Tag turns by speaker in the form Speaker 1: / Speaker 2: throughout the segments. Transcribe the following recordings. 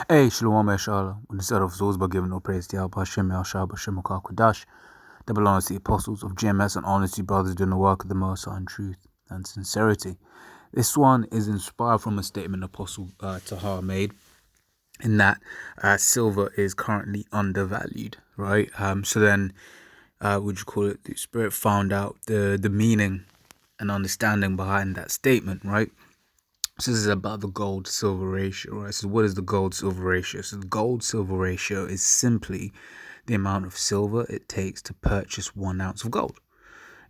Speaker 1: Hey, Shalom Eshala. When the set of souls by giving no praise to Yahweh Hashem, Yahshua, Hashem, Kodash, that belongs to the apostles of GMS and honesty brothers doing the work of the Most High in truth and sincerity. This one is inspired from a statement Apostle Tahar made in that silver is currently undervalued, right? So then, would you call it, the Spirit found out the meaning and understanding behind that statement, right? So this is about the gold-silver ratio, right? So what is the gold-silver ratio? So the gold-silver ratio is simply the amount of silver it takes to purchase 1 ounce of gold.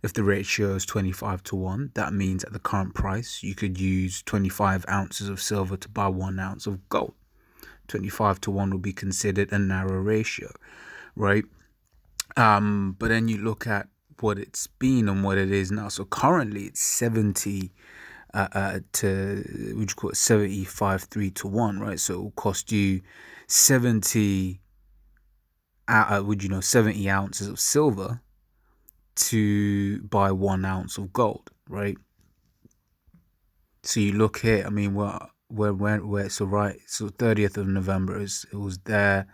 Speaker 1: If the ratio is 25-1, that means at the current price, you could use 25 ounces of silver to buy 1 ounce of gold. 25-1 would be considered a narrow ratio, right? But then you look at what it's been and what it is now. So currently it's 70 to, would you call it 75-3-1, right? So it will cost you 70 70 ounces of silver to buy 1 ounce of gold, right? So you look here, I mean, where so right, so 30th of November it was there.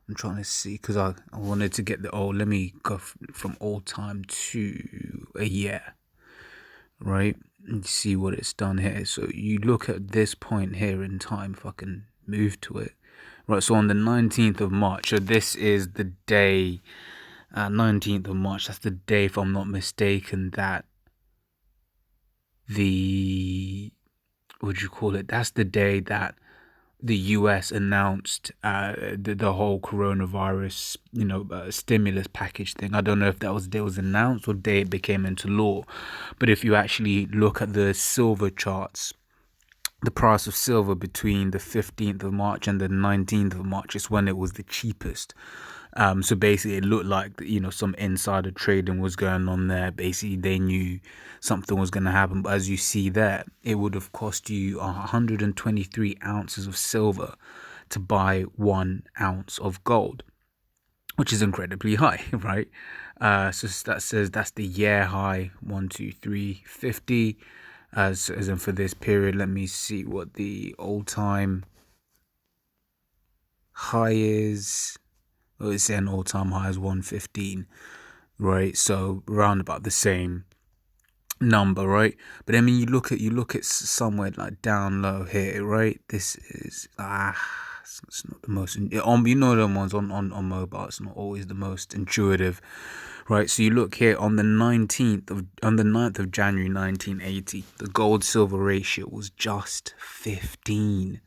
Speaker 1: I'm trying to see because I wanted to get let me go from old time to a year, right? And see what it's done here. So you look at this point here in time, if I can move to it. Right, so on the 19th of March, so this is the day, 19th of March, that's the day, if I'm not mistaken, that that's the day that the US announced the whole coronavirus, stimulus package thing. I don't know if that was the day it was announced or the day it became into law. But if you actually look at the silver charts, the price of silver between the 15th of March and the 19th of March is when it was the cheapest. So basically it looked like, some insider trading was going on there. Basically they knew something was going to happen. But as you see there, it would have cost you 123 ounces of silver to buy 1 ounce of gold, which is incredibly high, right? So that says that's the year high, 50. As in for this period, let me see what the all-time high is. Oh, it's an all-time high is 115, right? So around about the same number, right? But I mean, you look at somewhere like down low here, right? This is it's not the most the ones on mobile. It's not always the most intuitive, right? So you look here on the 9th of January 1980, the gold-silver ratio was just 15.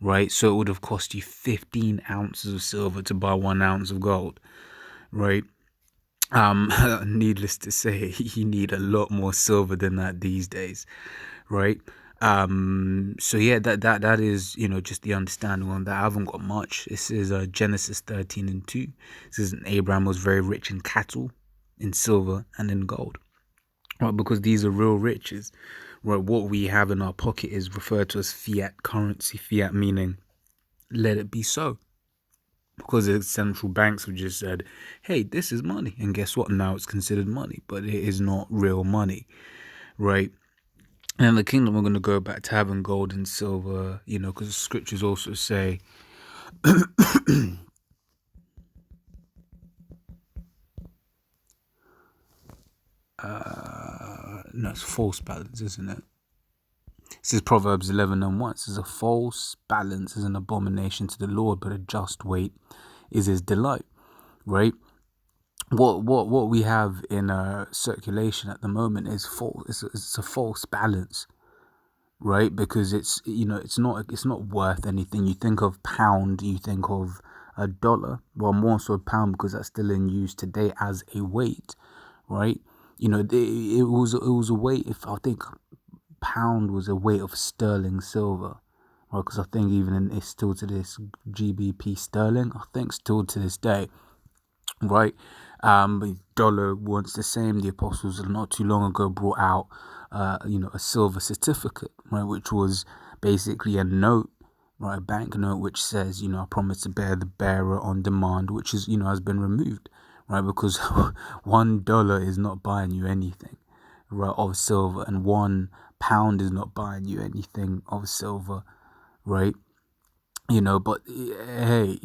Speaker 1: Right, so it would have cost you 15 ounces of silver to buy 1 ounce of gold, right? Needless to say, you need a lot more silver than that these days, right? So yeah, that is, just the understanding on that. I haven't got much. This is Genesis 13:2. This is Abraham was very rich in cattle, in silver, and in gold, right? Because these are real riches. Right, what we have in our pocket is referred to as fiat currency. Fiat meaning, let it be so. Because the central banks have just said, hey, this is money. And guess what? Now it's considered money, but it is not real money, right? And in the kingdom, we're going to go back to having gold and silver, because the scriptures also say, no, it's false balance, isn't it? This is Proverbs 11:1. It says, a false balance is an abomination to the Lord, but a just weight is his delight, right? What we have in circulation at the moment is false. It's a false balance, right? Because it's not worth anything. You think of pound, you think of a dollar. Well, more so pound because that's still in use today as a weight, right? It was a weight. If I think pound was a weight of sterling silver, right? Because I think it's still to this GBP sterling. I think still to this day, right? But dollar wants the same. The apostles not too long ago brought out, a silver certificate, right? Which was basically a note, right? A bank note, which says, I promise to bear the bearer on demand, which is, has been removed, right? Because $1 is not buying you anything, right? Of silver, and £1 is not buying you anything of silver, right? But hey,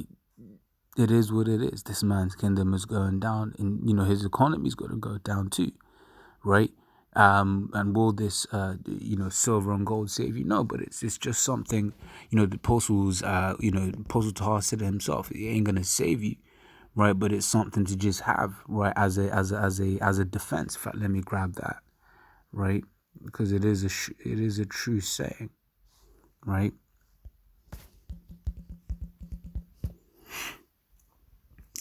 Speaker 1: it is what it is. This man's kingdom is going down, and his economy is going to go down too, right? And will this, silver and gold save you? No, but it's just something, the apostles, Apostle Tahar said it himself. It ain't gonna save you, right? But it's something to just have, right, as a defense. In fact, let me grab that, right, because it is a true saying, right?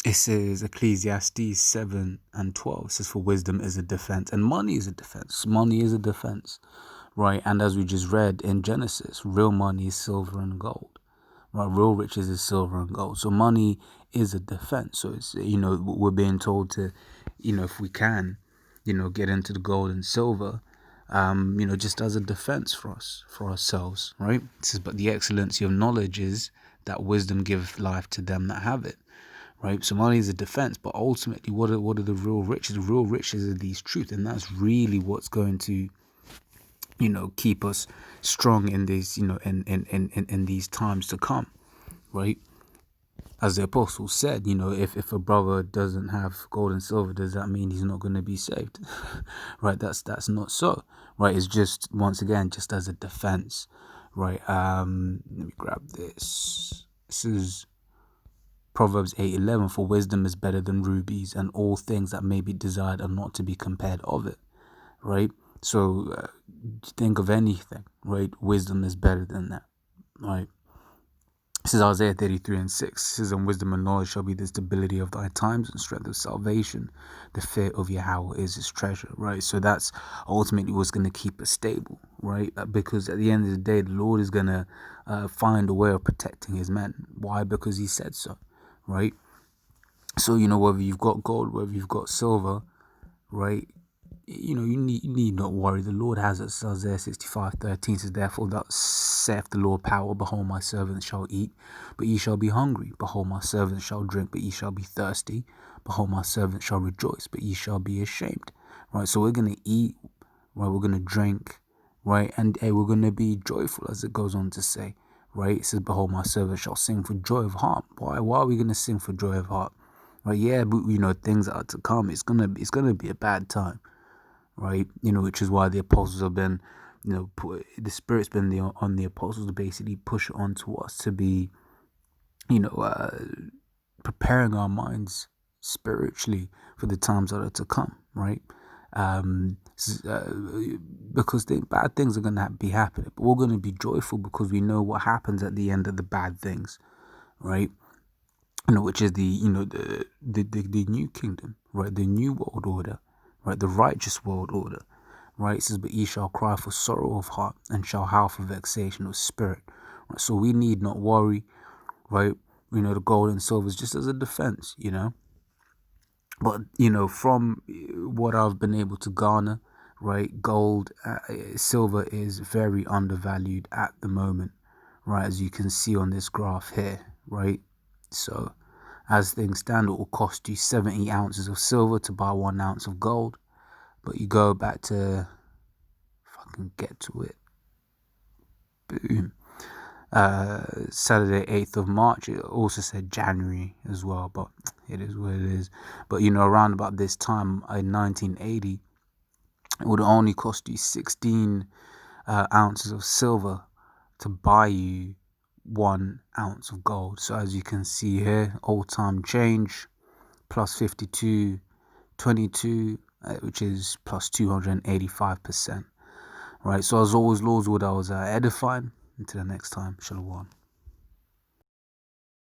Speaker 1: It says Ecclesiastes 7 and 12 says, for wisdom is a defense and money is a defense. Money is a defense, right? And as we just read in Genesis, real money is silver and gold, right? Real riches is silver and gold. So money is a defense. So it's, we're being told to, if we can, get into the gold and silver, just as a defense for us, for ourselves, right? It says, but the excellency of knowledge is that wisdom giveth life to them that have it. Right, so money is a defense, but ultimately, what are the real riches? The real riches are these truth, and that's really what's going to, keep us strong in these, in these times to come, right? As the apostle said, if a brother doesn't have gold and silver, does that mean he's not going to be saved? Right, that's not so, right? It's just, once again, just as a defense, right? Let me grab this. This is Proverbs 8:11, for wisdom is better than rubies, and all things that may be desired are not to be compared of it, right? So think of anything, right? Wisdom is better than that, right? This is Isaiah 33 and 6. It says, and wisdom and knowledge shall be the stability of thy times and strength of salvation. The fear of Yahweh is his treasure, right? So that's ultimately what's going to keep us stable, right? Because at the end of the day, the Lord is going to find a way of protecting his men. Why? Because he said so, right? So, whether you've got gold, whether you've got silver, right, you need not worry. The Lord has it. Isaiah 65:13 says, therefore that saith the Lord power, behold, my servants shall eat, but ye shall be hungry. Behold, my servants shall drink, but ye shall be thirsty. Behold, my servants shall rejoice, but ye shall be ashamed. Right, so we're going to eat, right, we're going to drink, right, and we're going to be joyful, as it goes on to say, right? It says, behold, my servant shall sing for joy of heart. Why are we going to sing for joy of heart? Right, yeah, but things are to come. It's gonna be a bad time, right? Which is why the apostles have been, the Spirit's been on the apostles to basically push it on to us to be, preparing our minds spiritually for the times that are to come, right? Because bad things are gonna be happening, but we're gonna be joyful because we know what happens at the end of the bad things, right? Which is the new kingdom, right? The new world order, right? The righteous world order, right? It says, but ye shall cry for sorrow of heart and shall howl for vexation of spirit, right? So we need not worry, right? The gold and silver is just as a defense, but from what I've been able to garner, right, gold, silver is very undervalued at the moment, right? As you can see on this graph here, right? So as things stand, it will cost you 70 ounces of silver to buy 1 ounce of gold. But you go back to, if I can get to it, boom, Saturday 8th of March. It also said January as well, but it is what it is. But around about this time in 1980, it would only cost you 16 ounces of silver to buy you 1 ounce of gold. So as you can see here, all-time change plus 52, 22, which is plus 285%. Right. So as always, Lord's word, I was edifying. Until the next time, Shalom.